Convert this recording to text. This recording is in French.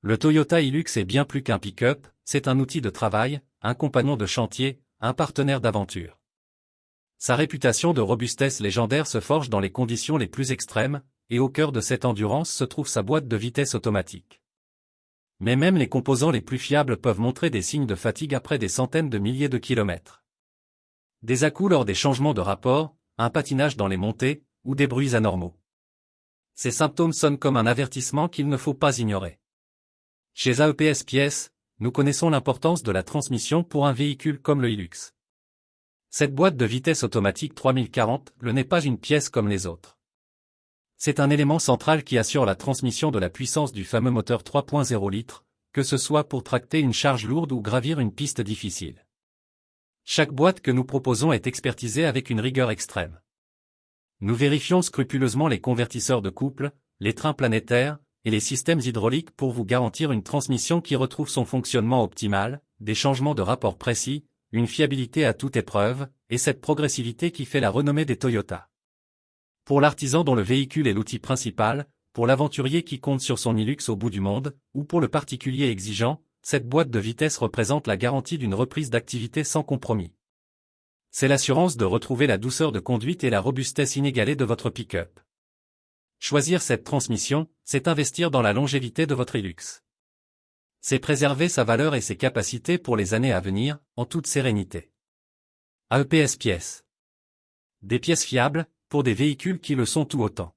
Le Toyota Hilux est bien plus qu'un pick-up, c'est un outil de travail, un compagnon de chantier, un partenaire d'aventure. Sa réputation de robustesse légendaire se forge dans les conditions les plus extrêmes, et au cœur de cette endurance se trouve sa boîte de vitesse automatique. Mais même les composants les plus fiables peuvent montrer des signes de fatigue après des centaines de milliers de kilomètres. Des à-coups lors des changements de rapport, un patinage dans les montées, ou des bruits anormaux. Ces symptômes sonnent comme un avertissement qu'il ne faut pas ignorer. Chez AEPS Pièces, nous connaissons l'importance de la transmission pour un véhicule comme le Hilux. Cette boîte de vitesse automatique 3040 n'est pas une pièce comme les autres. C'est un élément central qui assure la transmission de la puissance du fameux moteur 3.0 litres, que ce soit pour tracter une charge lourde ou gravir une piste difficile. Chaque boîte que nous proposons est expertisée avec une rigueur extrême. Nous vérifions scrupuleusement les convertisseurs de couple, les trains planétaires, et les systèmes hydrauliques pour vous garantir une transmission qui retrouve son fonctionnement optimal, des changements de rapport précis, une fiabilité à toute épreuve, et cette progressivité qui fait la renommée des Toyota. Pour l'artisan dont le véhicule est l'outil principal, pour l'aventurier qui compte sur son Hilux au bout du monde, ou pour le particulier exigeant, cette boîte de vitesse représente la garantie d'une reprise d'activité sans compromis. C'est l'assurance de retrouver la douceur de conduite et la robustesse inégalée de votre pick-up. Choisir cette transmission, c'est investir dans la longévité de votre Hilux. C'est préserver sa valeur et ses capacités pour les années à venir, en toute sérénité. AEPS Pièces. Des pièces fiables, pour des véhicules qui le sont tout autant.